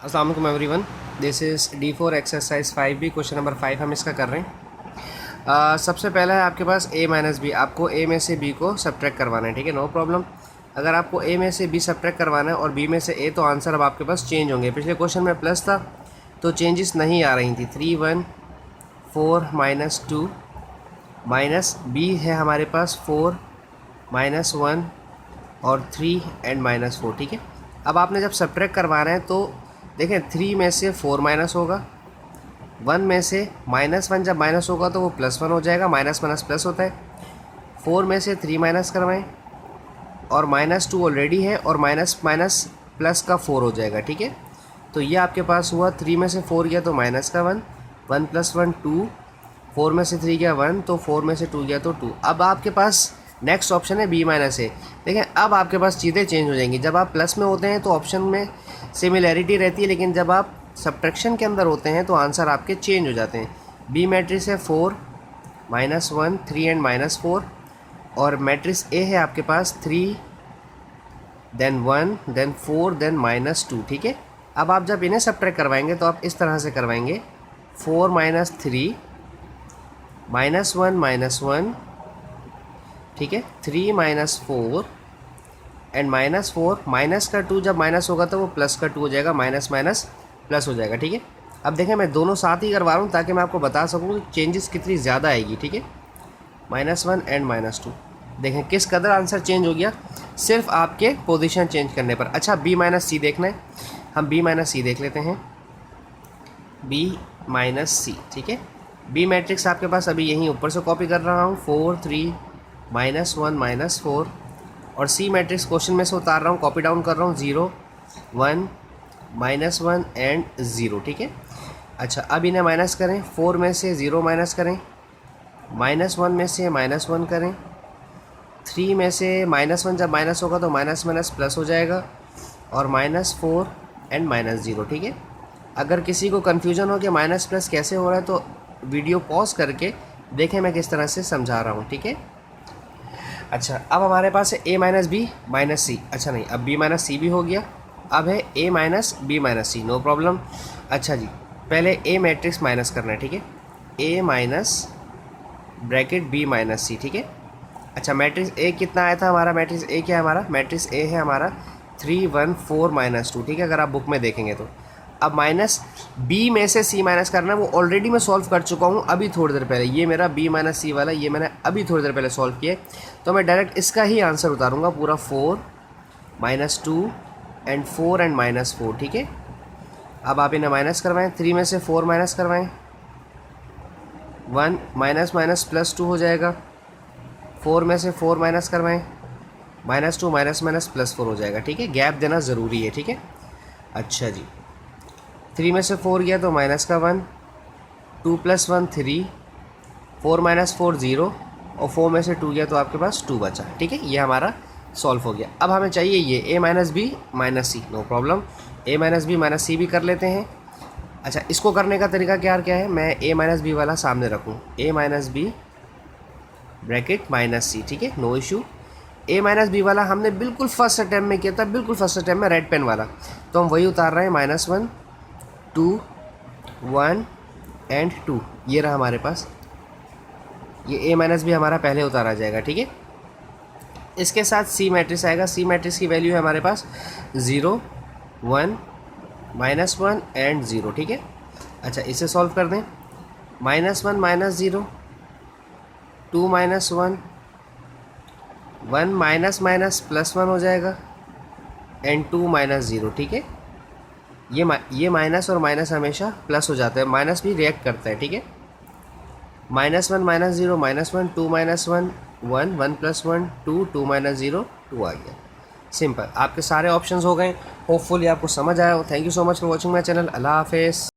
अस्सलाम वालेकुम everyone, this is D4 exercise 5B question number 5 हम इसका कर रहे हैं। सबसे पहला है आपके पास a माइनस बी। आपको a में से b को सब्ट्रैक्ट करवाना है, ठीक है, नो प्रॉब्लम। अगर आपको a में से b सब्ट्रैक्ट करवाना है और b में से a, तो आंसर अब आपके पास चेंज होंगे। पिछले क्वेश्चन में प्लस था तो चेंजेस नहीं आ रही थी। 3 1 4 माइनस 2 माइनस b है हमारे पास 4 माइनस 1 और 3 एंड माइनस 4, ठीक है। अब आपने जब सब्ट्रैक्ट करवाना है तो देखें 3 में से 4 माइनस होगा, 1 में से -1 जब माइनस होगा तो वो +1 हो जाएगा, माइनस माइनस प्लस होता है। 4 में से 3 माइनस करवाएं और -2 ऑलरेडी है और माइनस माइनस प्लस का 4 हो जाएगा, ठीक है। तो ये आपके पास हुआ 3 में से 4 गया तो माइनस का 1, 1 + 1 2, 4 में से 3 गया 1 तो 4 में से 2 गया तो 2। अब आपके पास नेक्स्ट ऑप्शन है b माइनस ए। देखें अब आपके पास चीज़ें चेंज हो जाएंगी। जब आप प्लस में होते हैं तो ऑप्शन में सिमिलैरिटी रहती है, लेकिन जब आप सब्ट्रैक्शन के अंदर होते हैं तो आंसर आपके चेंज हो जाते हैं। बी मैट्रिक्स है 4 -1 3 एंड -4 और मैट्रिक्स ए है आपके पास 3 देन 1 देन 4 देन -2, ठीक है। अब आप जब इन्हें सब्ट्रैक्ट करवाएंगे तो आप इस तरह से करवाएंगे 4 - 3 -1 ठीक है, 3 -4 एंड -4 माइनस का 2 जब माइनस होगा तो वो प्लस का 2 हो जाएगा, माइनस माइनस प्लस हो जाएगा, ठीक है। अब देखें मैं दोनों साथ ही करवा रहा हूँ ताकि मैं आपको बता सकूँ कि चेंजेस कितनी ज़्यादा आएगी, ठीक है। -1 एंड -2 देखें किस कदर आंसर चेंज हो गया सिर्फ आपके पोजीशन चेंज करने पर। अच्छा b माइनस सी देखना है, हम b माइनस सी देख लेते हैं। b माइनस सी, ठीक है। b मैट्रिक्स आपके पास अभी यहीं ऊपर से कॉपी कर रहा हूँ, 4 3 -1 -4 और सी मैट्रिक्स क्वेश्चन में से उतार रहा हूँ, कॉपी डाउन कर रहा हूँ 0 1 -1 एंड 0, ठीक है। अच्छा अब इन्हें माइनस करें, 4 में से 0 माइनस करें, -1 में से -1 करें, 3 में से -1 जब माइनस होगा तो माइनस माइनस प्लस हो जाएगा और -4 एंड -0, ठीक है। अगर किसी को कन्फ्यूजन हो कि माइनस प्लस कैसे हो रहा है तो वीडियो पॉज करके देखें मैं किस तरह से समझा रहा हूँ, ठीक है। अच्छा अब हमारे पास है a माइनस बी माइनस सी। अच्छा नहीं, अब b माइनस सी भी हो गया, अब है a minus B minus C, no problem. अच्छा जी पहले a मैट्रिक्स माइनस करना है, ठीक है, a minus bracket b minus C, ठीक है। अच्छा मैट्रिक्स a कितना आया था हमारा, मैट्रिक्स a क्या है हमारा, मैट्रिक्स a है हमारा 3 1 4 -2, ठीक है, अगर आप बुक में देखेंगे तो। अब माइनस b में से c माइनस करना है, वो ऑलरेडी मैं सॉल्व कर चुका हूँ अभी थोड़ी देर पहले। ये मेरा b माइनस सी वाला ये मैंने अभी थोड़ी देर पहले सॉल्व किया, तो मैं डायरेक्ट इसका ही आंसर उतारूँगा पूरा 4 -2 एंड 4 एंड -4, ठीक है। अब आप इन्हें माइनस करवाएं, 3 में से 4 माइनस करवाएं, 1 माइनस माइनस +2 हो जाएगा, 4 में से 4 माइनस करवाएं, -2 माइनस माइनस +4 हो जाएगा, ठीक है। गैप देना ज़रूरी है, ठीक है। अच्छा जी 3 में से 4 गया तो माइनस का 1, 2 + 1 3, 4 - 4 0 और 4 में से 2 गया तो आपके पास 2 बचा, ठीक है। ये हमारा सॉल्व हो गया। अब हमें चाहिए ये a minus B minus C, no problem, a minus B minus C भी कर लेते हैं। अच्छा इसको करने का तरीका क्या है, मैं a माइनस बी वाला सामने रखूँ, a minus B bracket minus C, ठीक है, no issue. a minus B वाला हमने बिल्कुल फर्स्ट अटैम्प्ट में किया था, बिल्कुल फर्स्ट अटैम्प्ट में रेड पेन वाला, तो हम वही उतार रहे हैं, -1 2 1 एंड 2, ये रहा हमारे पास। ये a माइनस बी हमारा पहले उतारा जाएगा, ठीक है। इसके साथ सी मैट्रिक्स आएगा, सी मैट्रिक्स की वैल्यू है हमारे पास 0 1 -1 एंड 0, ठीक है। अच्छा इसे सॉल्व कर दें, -1 -0 2 -1 1 माइनस माइनस +1 हो जाएगा एंड 2 -0, ठीक है। ये माइनस और माइनस हमेशा प्लस हो जाता है, माइनस भी रिएक्ट करता है, ठीक है। -1 -0 -1 2 -1 1 1 + 1 2 2 -0 2 आ गया। सिंपल, आपके सारे ऑप्शंस हो गए। होपफुली आपको समझ आया हो। Thank you so much for watching my channel. अल्लाह हाफिज़।